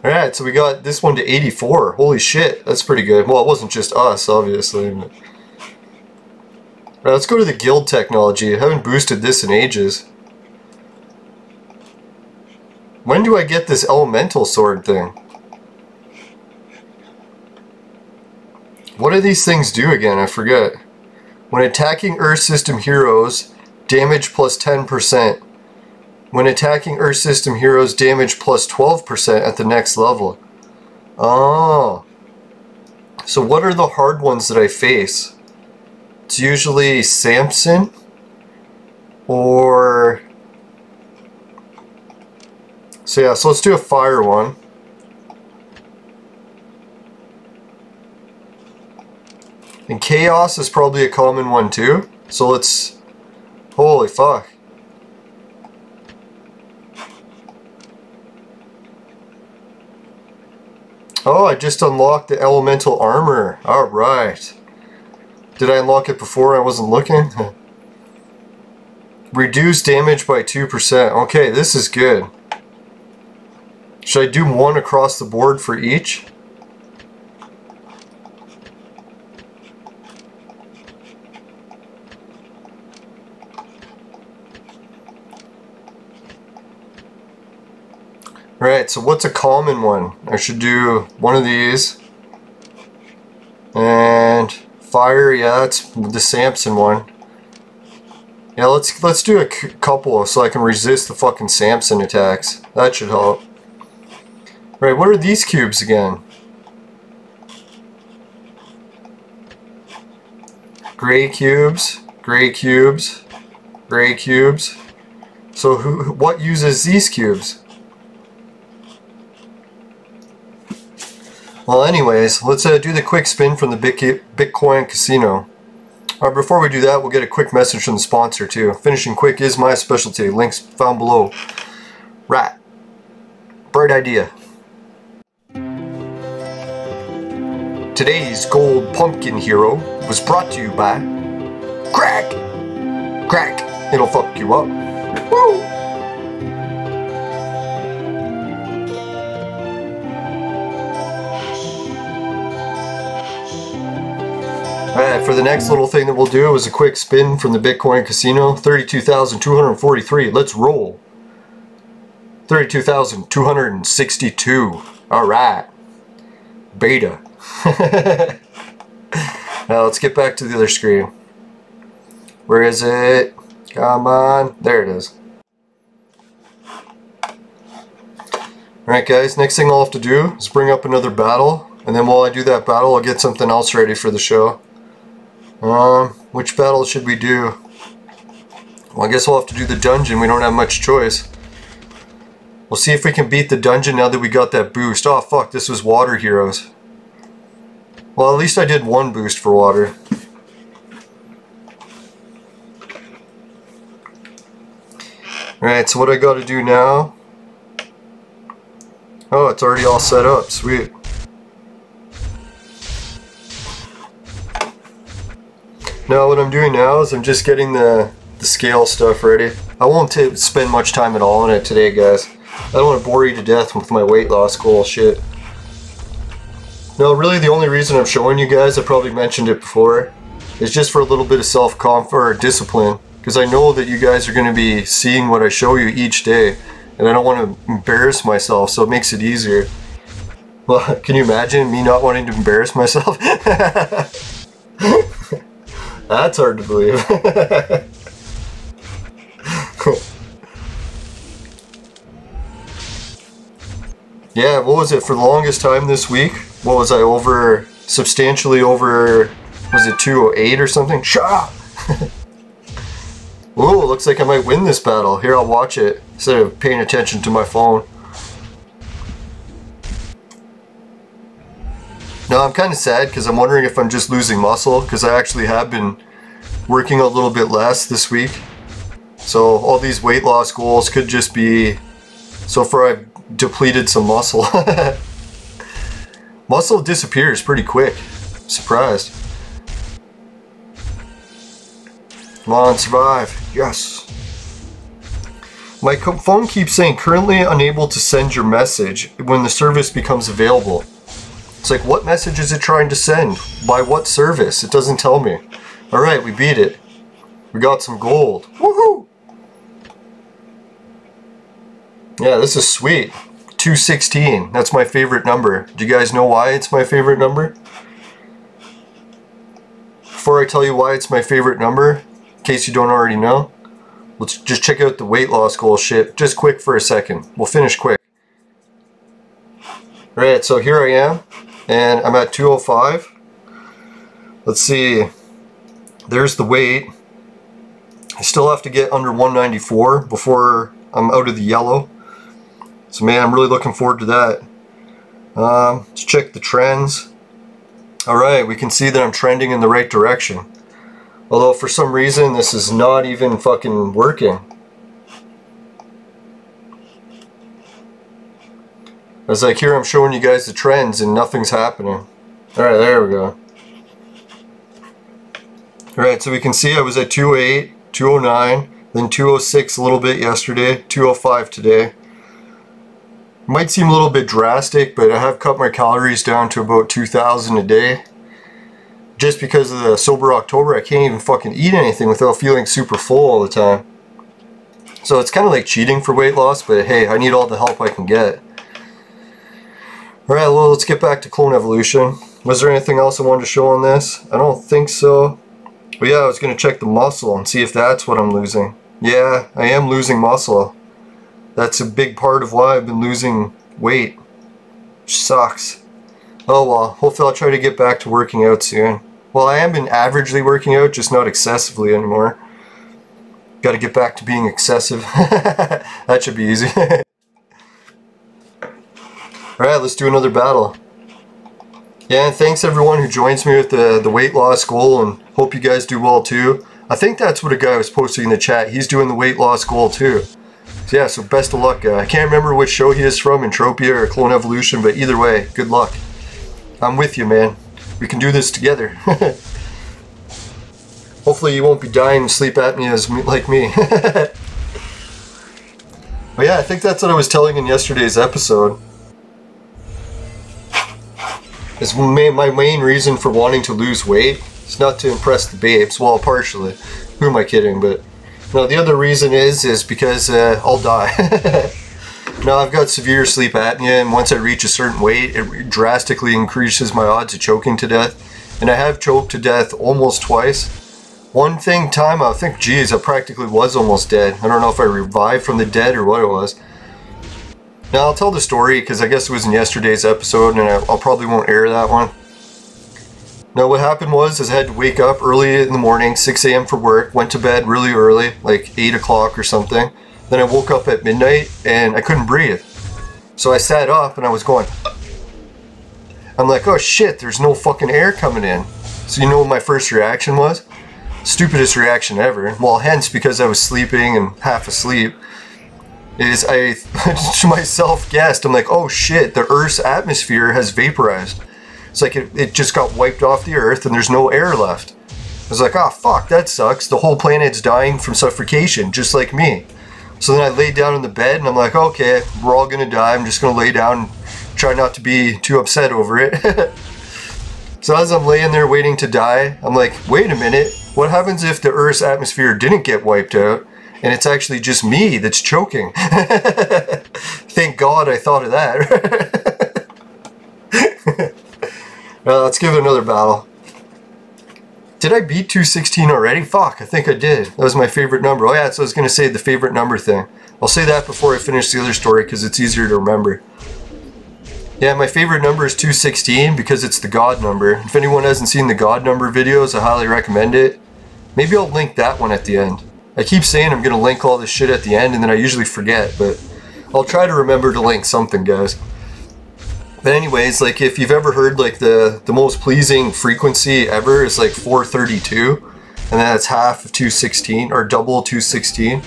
Alright, so we got this one to 84. Holy shit, that's pretty good. Well, it wasn't just us, obviously. But... Alright, let's go to the guild technology. I haven't boosted this in ages. When do I get this elemental sword thing? What do these things do again? I forget. When attacking Earth System heroes, damage plus 10%. When attacking Earth System heroes, damage plus 12% at the next level. Oh. So what are the hard ones that I face? It's usually Samson or... So yeah, so let's do a fire one. And chaos is probably a common one too. So let's... Holy fuck. Oh, I just unlocked the elemental armor. Alright. Did I unlock it before I wasn't looking? Reduce damage by 2%. Okay, this is good. Should I do one across the board for each? Right, so what's a common one? I should do one of these. And fire, yeah, that's the Samson one. Yeah, let's do a couple so I can resist the fucking Samson attacks. That should help. Right, what are these cubes again? Gray cubes, gray cubes, gray cubes. So what uses these cubes? Well anyways, let's do the quick spin from the Bitcoin casino. Before we do that, we'll get a quick message from the sponsor too. Finishing quick is my specialty. Links found below. Right. Bright idea. Today's Gold Pumpkin Hero was brought to you by Crack! Crack! It'll fuck you up. Woo! Alright, for the next little thing that we'll do is a quick spin from the Bitcoin casino. 32,243. Let's roll. 32,262. Alright. Beta. Now let's get back to the other screen. Where is it? Come on. There it is. Alright guys, next thing I'll have to do is bring up another battle. And then while I do that battle, I'll get something else ready for the show. Which battle should we do? Well, I guess we'll have to do the dungeon. We don't have much choice. We'll see if we can beat the dungeon now that we got that boost. Oh fuck, this was water heroes. Well, at least I did one boost for water. Alright, so what I gotta do now... Oh, it's already all set up. Sweet. Now what I'm doing now is I'm just getting the scale stuff ready. I won't spend much time at all on it today, guys. I don't want to bore you to death with my weight loss goal shit. No, really the only reason I'm showing you guys, I probably mentioned it before, is just for a little bit of self-confidence or discipline. Because I know that you guys are going to be seeing what I show you each day. And I don't want to embarrass myself, so it makes it easier. Well, can you imagine me not wanting to embarrass myself? That's hard to believe. Yeah, what was it for the longest time this week? What was I substantially over, was it 208 or something? Shah! Ooh, looks like I might win this battle. Here, I'll watch it instead of paying attention to my phone. No, I'm kind of sad because I'm wondering if I'm just losing muscle, because I actually have been working a little bit less this week. So all these weight loss goals could just be, so far I've depleted some muscle. Muscle disappears pretty quick. Surprised. Come on, survive. Yes. My phone keeps saying currently unable to send your message when the service becomes available. It's like, what message is it trying to send? By what service? It doesn't tell me. Alright, we beat it. We got some gold. Woohoo! Yeah, this is sweet. 216. That's my favorite number. Do you guys know why it's my favorite number? Before I tell you why it's my favorite number, in case you don't already know, let's just check out the weight loss goal shit. Just quick for a second. We'll finish quick. Alright, so here I am. And I'm at 205. Let's see. There's the weight. I still have to get under 194 before I'm out of the yellow. So man, I'm really looking forward to that. Let's check the trends. Alright, we can see that I'm trending in the right direction. Although for some reason this is not even fucking working. As like here I'm showing you guys the trends and nothing's happening. Alright, there we go. Alright, so we can see I was at 208, 209, then 206 a little bit yesterday, 205 today. Might seem a little bit drastic, but I have cut my calories down to about 2,000 a day. Just because of the sober October, I can't even fucking eat anything without feeling super full all the time. So it's kind of like cheating for weight loss, but hey, I need all the help I can get. Alright, well, let's get back to clone evolution. Was there anything else I wanted to show on this? I don't think so. But yeah, I was going to check the muscle and see if that's what I'm losing. Yeah, I am losing muscle. That's a big part of why I've been losing weight. Which sucks. Oh well, hopefully I'll try to get back to working out soon. Well, I have been averagely working out, just not excessively anymore. Got to get back to being excessive. That should be easy. Alright, let's do another battle. Yeah, and thanks everyone who joins me with the weight loss goal and Hope you guys do well too. I think that's what a guy was posting in the chat. He's doing the weight loss goal too. So yeah, so best of luck, guy. I can't remember which show he is from, Entropia or Clone Evolution, but either way, good luck. I'm with you, man. We can do this together. Hopefully you won't be dying of sleep apnea like me. But yeah, I think that's what I was telling in yesterday's episode. Is my main reason for wanting to lose weight. It's not to impress the babes. Well, partially. Who am I kidding? But no, the other reason is because I'll die. Now, I've got severe sleep apnea, and once I reach a certain weight, it drastically increases my odds of choking to death. And I have choked to death almost twice. One time, I think, geez, I practically was almost dead. I don't know if I revived from the dead or what it was. Now, I'll tell the story because I guess it was in yesterday's episode, and I'll probably won't air that one. Now, what happened was I had to wake up early in the morning, 6 a.m. for work, went to bed really early, like 8 o'clock or something. Then I woke up at midnight, and I couldn't breathe. So I sat up, and I was going... I'm like, oh shit, there's no fucking air coming in. So you know what my first reaction was? Stupidest reaction ever. Well, hence because I was sleeping and half asleep. Is I to myself guessed, I'm like, oh shit, the Earth's atmosphere has vaporized. It's like it just got wiped off the Earth and there's no air left. I was like, oh fuck, that sucks. The whole planet's dying from suffocation, just like me. So then I laid down in the bed and I'm like, okay, we're all gonna die. I'm just gonna lay down and try not to be too upset over it. So as I'm laying there waiting to die, I'm like, wait a minute, what happens if the Earth's atmosphere didn't get wiped out and it's actually just me that's choking? Thank God I thought of that. Let's give it another battle. Did I beat 216 already? Fuck, I think I did. That was my favorite number. Oh yeah, so I was going to say the favorite number thing. I'll say that before I finish the other story because it's easier to remember. Yeah, my favorite number is 216 because it's the God number. If anyone hasn't seen the God number videos, I highly recommend it. Maybe I'll link that one at the end. I keep saying I'm going to link all this shit at the end and then I usually forget, but I'll try to remember to link something, guys. But anyways, like if you've ever heard like the most pleasing frequency ever is like 432, and that's half of 216 or double 216.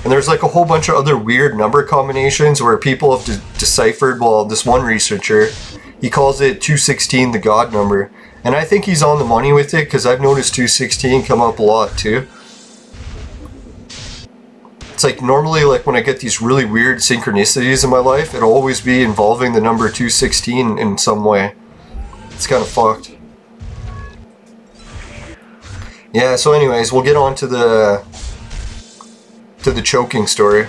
And there's like a whole bunch of other weird number combinations where people have deciphered, well, this one researcher, he calls it 216 the God number. And I think he's on the money with it because I've noticed 216 come up a lot too. It's like normally like when I get these really weird synchronicities in my life, it'll always be involving the number 216 in some way. It's kind of fucked. Yeah, so anyways, we'll get on to the choking story.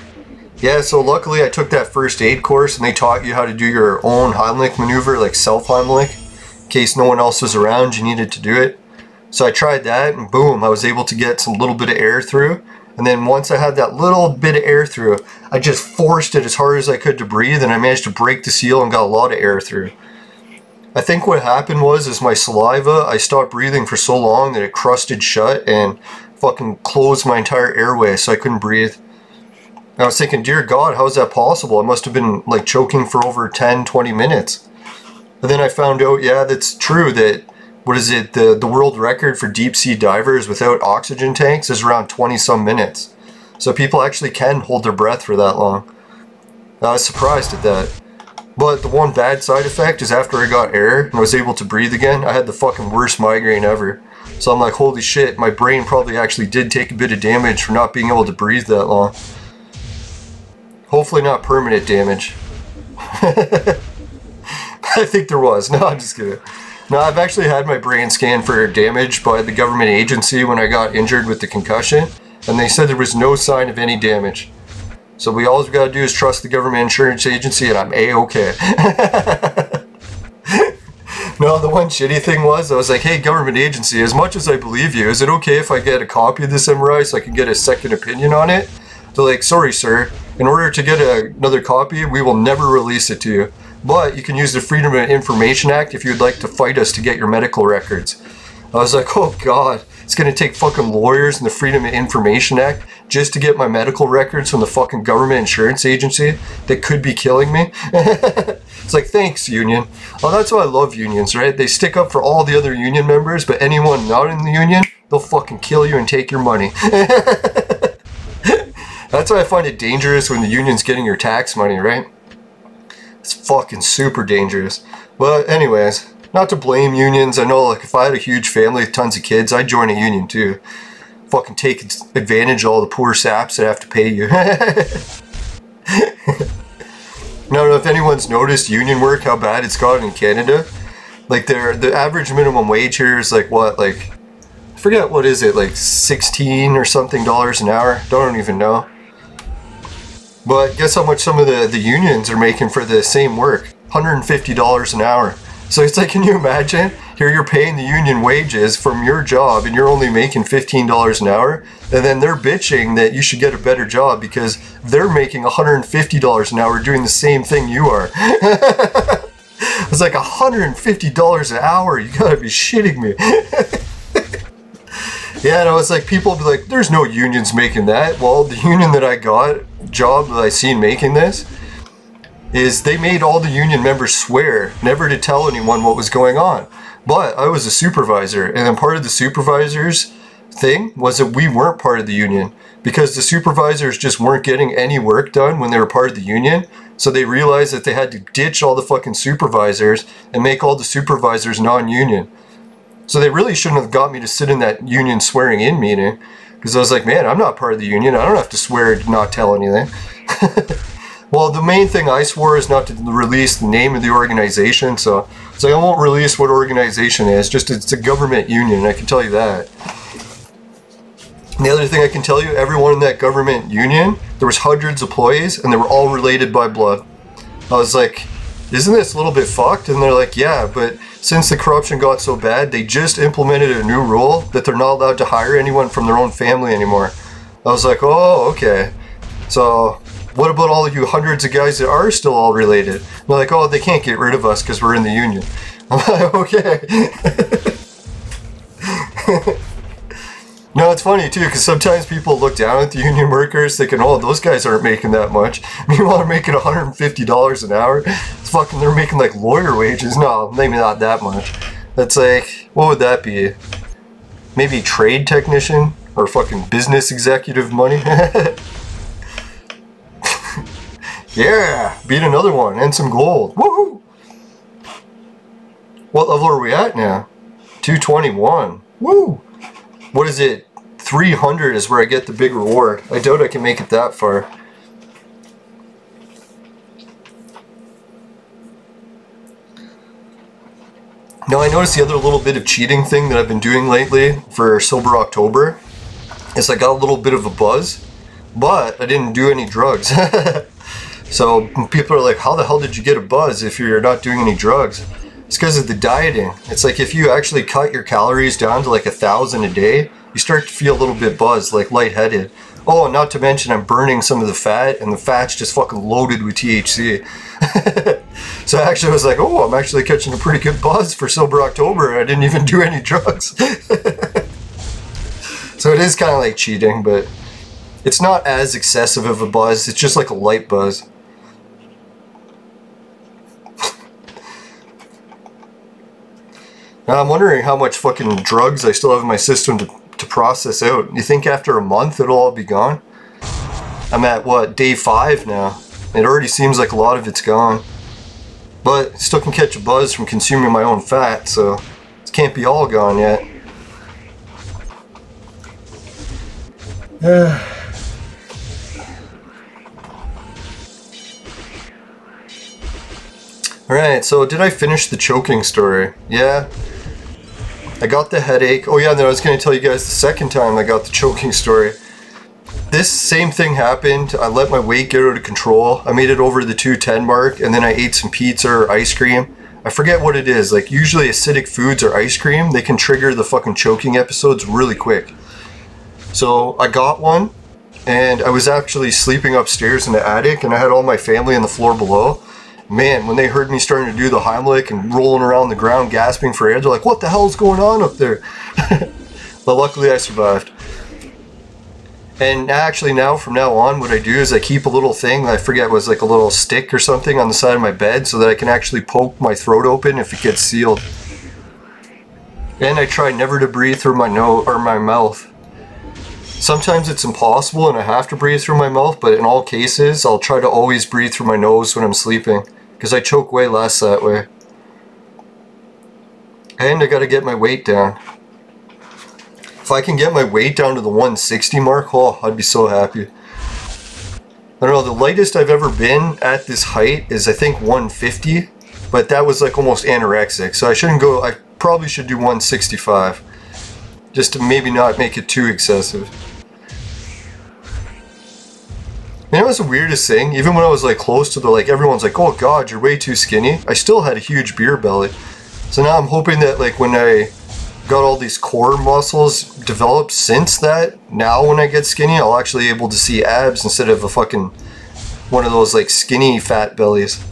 Yeah, so luckily I took that first aid course and they taught you how to do your own Heimlich maneuver, like self-Heimlich. In case no one else was around, you needed to do it. So I tried that and boom, I was able to get some little bit of air through. And then once I had that little bit of air through, I just forced it as hard as I could to breathe and I managed to break the seal and got a lot of air through. I think what happened was my saliva, I stopped breathing for so long that it crusted shut and fucking closed my entire airway so I couldn't breathe. I was thinking, dear God, how is that possible? I must have been like choking for over 10-20 minutes. And then I found out, yeah, that's true, that what is it, the world record for deep sea divers without oxygen tanks is around 20 some minutes. So people actually can hold their breath for that long. I was surprised at that. But the one bad side effect is after I got air and I was able to breathe again, I had the fucking worst migraine ever. So I'm like, holy shit, my brain probably actually did take a bit of damage for not being able to breathe that long. Hopefully not permanent damage. I think there was. No, I'm just kidding. No, I've actually had my brain scanned for damage by the government agency when I got injured with the concussion, and they said there was no sign of any damage. So all we gotta do is trust the government insurance agency and I'm A-okay. No, the one shitty thing was, I was like, hey government agency, as much as I believe you, is it okay if I get a copy of this MRI so I can get a second opinion on it? They're like, sorry sir, in order to get another copy, we will never release it to you. But you can use the Freedom of Information Act if you'd like to fight us to get your medical records. I was like, oh God, it's gonna take fucking lawyers and the Freedom of Information Act just to get my medical records from the fucking government insurance agency that could be killing me. It's like, thanks, union. Oh, that's why I love unions, right? They stick up for all the other union members, but anyone not in the union, they'll fucking kill you and take your money. That's why I find it dangerous when the union's getting your tax money, right? It's fucking super dangerous. But anyways, not to blame unions. I know, like, if I had a huge family with tons of kids, I'd join a union too. Fucking take advantage of all the poor saps that have to pay you. I don't know if anyone's noticed union work, how bad it's gotten in Canada. Like, the average minimum wage here is like, what, like, I forget, what is it, like 16 or something dollars an hour? Don't even know. But guess how much some of the unions are making for the same work? $150 an hour. So it's like, can you imagine? Here you're paying the union wages from your job and you're only making $15 an hour. And then they're bitching that you should get a better job because they're making $150 an hour doing the same thing you are. It's like $150 an hour. You gotta be shitting me. Yeah, no, it's like people be like, there's no unions making that. Well, the union that I got, job that I seen making this, is they made all the union members swear never to tell anyone what was going on. But I was a supervisor, and then part of the supervisor's thing was that we weren't part of the union because the supervisors just weren't getting any work done when they were part of the union. So they realized that they had to ditch all the fucking supervisors and make all the supervisors non-union. So they really shouldn't have got me to sit in that union swearing in meeting, because I was like, man, I'm not part of the union. I don't have to swear to not tell anything. Well, the main thing I swore is not to release the name of the organization, so it's like I won't release what organization it is, just it's a government union, I can tell you that. And the other thing I can tell you, everyone in that government union, there was hundreds of employees, and they were all related by blood. I was like, isn't this a little bit fucked? And they're like, yeah, but since the corruption got so bad, they just implemented a new rule that they're not allowed to hire anyone from their own family anymore. I was like, oh, okay. So what about all of you hundreds of guys that are still all related? They're like, oh, they can't get rid of us because we're in the union. I'm like, okay. No, it's funny too, because sometimes people look down at the union workers thinking, oh, those guys aren't making that much. Meanwhile, they're making $150 an hour. It's fucking, they're making like lawyer wages. No, maybe not that much. That's like, what would that be? Maybe trade technician or fucking business executive money? Yeah, beat another one and some gold. Woohoo! What level are we at now? 221. Woo! What is it? 300 is where I get the big reward. I doubt I can make it that far. Now I noticed the other little bit of cheating thing that I've been doing lately for Sober October is I got a little bit of a buzz, but I didn't do any drugs. So people are like, how the hell did you get a buzz if you're not doing any drugs? It's because of the dieting. It's like if you actually cut your calories down to like 1,000 a day, you start to feel a little bit buzzed, like lightheaded. Oh, and not to mention I'm burning some of the fat, and the fat's just fucking loaded with THC. So I actually was like, oh, I'm actually catching a pretty good buzz for Sober October. I didn't even do any drugs. So it is kind of like cheating, but it's not as excessive of a buzz. It's just like a light buzz. Now I'm wondering how much fucking drugs I still have in my system to process out. You think after a month it'll all be gone? I'm at, what, day 5 now. It already seems like a lot of it's gone. But still can catch a buzz from consuming my own fat, so it can't be all gone yet. Alright, so did I finish the choking story? Yeah. I got the headache. Oh yeah, and then I was going to tell you guys the second time I got the choking story. This same thing happened. I let my weight get out of control. I made it over the 210 mark, and then I ate some pizza or ice cream. I forget what it is. Like, usually acidic foods or ice cream, they can trigger the fucking choking episodes really quick. So I got one, and I was actually sleeping upstairs in the attic, and I had all my family on the floor below. Man, when they heard me starting to do the Heimlich and rolling around the ground gasping for air, they're like, what the hell is going on up there? But luckily I survived. And actually now, from now on, what I do is I keep a little thing, I forget, was like a little stick or something on the side of my bed so that I can actually poke my throat open if it gets sealed. And I try never to breathe through my nose or my mouth. Sometimes it's impossible and I have to breathe through my mouth, but in all cases, I'll try to always breathe through my nose when I'm sleeping, because I choke way less that way. And I gotta get my weight down. If I can get my weight down to the 160 mark, oh, I'd be so happy. I don't know, the lightest I've ever been at this height is I think 150, but that was like almost anorexic, so I shouldn't go, I probably should do 165, just to maybe not make it too excessive. You know what's the weirdest thing? Even when I was like close to the, like, everyone's like, oh god, you're way too skinny, I still had a huge beer belly. So now I'm hoping that like when I got all these core muscles developed since that, now when I get skinny, I'll actually be able to see abs instead of a fucking one of those like skinny fat bellies.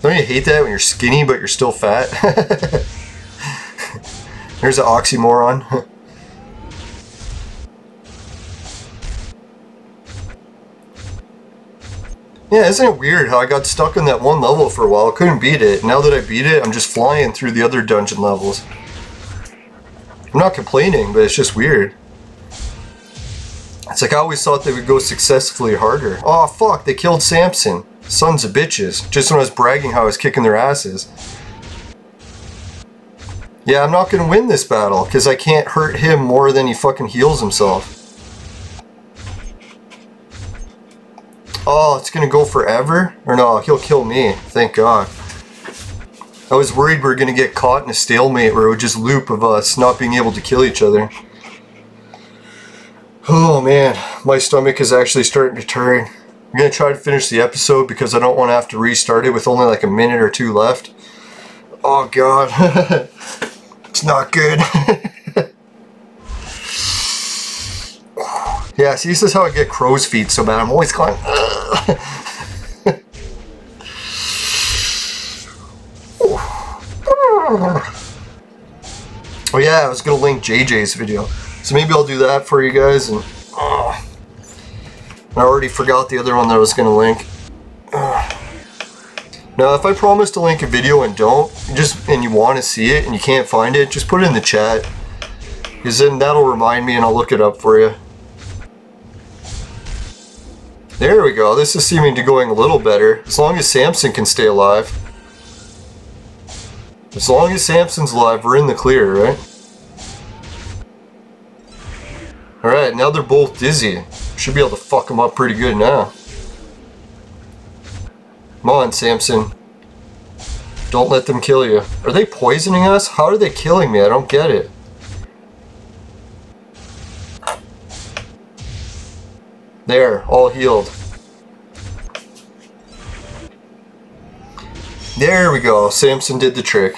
Don't you hate that when you're skinny but you're still fat? There's an oxymoron. Yeah, isn't it weird how I got stuck in that one level for a while, couldn't beat it. Now that I beat it, I'm just flying through the other dungeon levels. I'm not complaining, but it's just weird. It's like I always thought they would go successfully harder. Oh fuck, they killed Samson. Sons of bitches. Just when I was bragging how I was kicking their asses. Yeah, I'm not gonna win this battle, because I can't hurt him more than he fucking heals himself. Oh, it's gonna go forever? Or no, he'll kill me, thank god. I was worried we were gonna get caught in a stalemate where it would just loop of us not being able to kill each other. Oh man, my stomach is actually starting to turn. I'm gonna try to finish the episode because I don't want to have to restart it with only like a minute or two left. Oh god. It's not good. Yeah, see, this is how I get crow's feet so bad. I'm always going, ugh. Oh yeah, I was gonna link JJ's video, so maybe I'll do that for you guys. And I already forgot the other one that I was gonna link. Now, if I promise to link a video and don't, and you want to see it and you can't find it, just put it in the chat, because then that'll remind me and I'll look it up for you. There we go. This is seeming to going a little better. As long as Samson can stay alive. As long as Samson's alive, we're in the clear, right? Alright, now they're both dizzy. Should be able to fuck them up pretty good now. Come on, Samson. Don't let them kill you. Are they poisoning us? How are they killing me? I don't get it. There, all healed. There we go, Samson did the trick.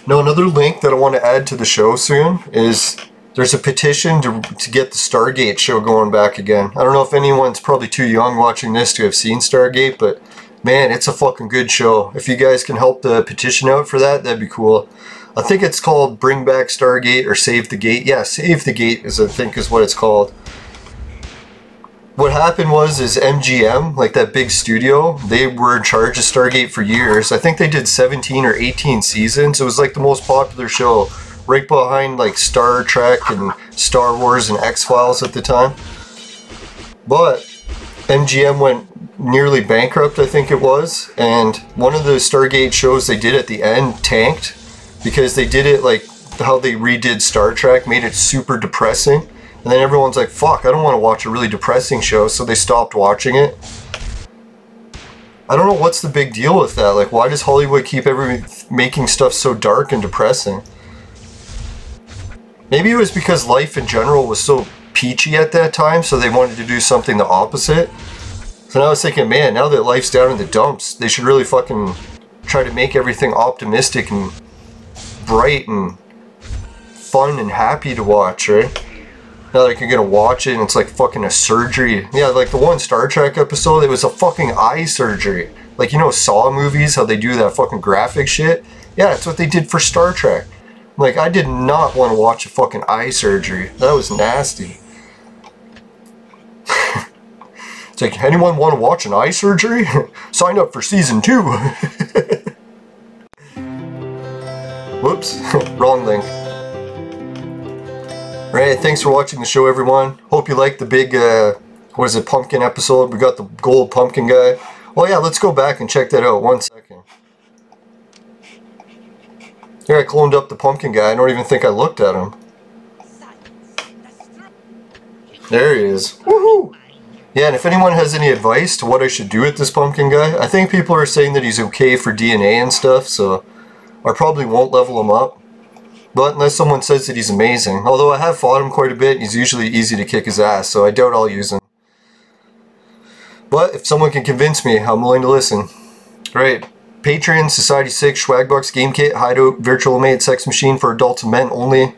Now another link that I want to add to the show soon is there's a petition to get the Stargate show going back again. I don't know if anyone's probably too young watching this to have seen Stargate, but man, it's a fucking good show. If you guys can help the petition out for that, that'd be cool. I think it's called Bring Back Stargate or Save the Gate. Yeah, Save the Gate is, I think, is what it's called. What happened was MGM, like that big studio, they were in charge of Stargate for years. I think they did 17 or 18 seasons. It was like the most popular show, right behind like Star Trek and Star Wars and X-Files at the time. But MGM went nearly bankrupt, I think it was, and one of the Stargate shows they did at the end tanked because they did it like how they redid Star Trek, made it super depressing. And then everyone's like, fuck, I don't want to watch a really depressing show, so they stopped watching it. I don't know what's the big deal with that. Like, why does Hollywood keep making stuff so dark and depressing? Maybe it was because life in general was so peachy at that time, so they wanted to do something the opposite. So now I was thinking, man, now that life's down in the dumps, they should really fucking try to make everything optimistic and bright and fun and happy to watch, right? Now that you're gonna watch it and it's like fucking a surgery. Yeah, like the one Star Trek episode, it was a fucking eye surgery. Like, you know, Saw movies, how they do that fucking graphic shit? Yeah, that's what they did for Star Trek. Like, I did not want to watch a fucking eye surgery. That was nasty. It's like, anyone want to watch an eye surgery? Sign up for season 2. Whoops, wrong link. Alright, thanks for watching the show, everyone. Hope you liked the big, what is it, pumpkin episode. We got the gold pumpkin guy. Oh yeah, let's go back and check that out. 1 second. Here, I cloned up the pumpkin guy. I don't even think I looked at him. There he is. Woohoo! Yeah, and if anyone has any advice to what I should do with this pumpkin guy, I think people are saying that he's okay for DNA and stuff, so I probably won't level him up. But unless someone says that he's amazing. Although I have fought him quite a bit, he's usually easy to kick his ass, so I doubt I'll use him. But if someone can convince me, I'm willing to listen. Alright, Patreon, Society 6, Swagbucks, GameKit, Hideout, Virtual Mate, Sex Machine for adults and men only.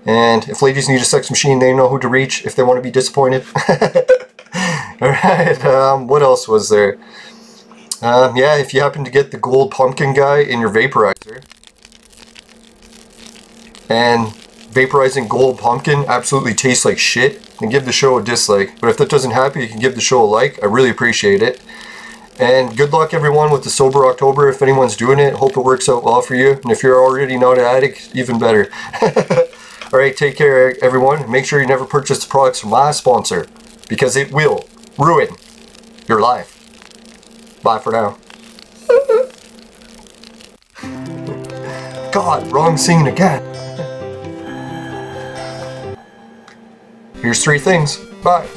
And if ladies need a sex machine, they know who to reach if they want to be disappointed. Alright, what else was there? Yeah, if you happen to get the gold pumpkin guy in your vaporizer, and vaporizing gold pumpkin absolutely tastes like shit, then give the show a dislike. But if that doesn't happen, you can give the show a like. I really appreciate it. And good luck, everyone, with the Sober October. If anyone's doing it, hope it works out well for you. And if you're already not an addict, even better. Alright, take care, everyone. Make sure you never purchase the products from my sponsor, because it will ruin your life. Bye for now. God, wrong scene again. Here's 3 things. Bye.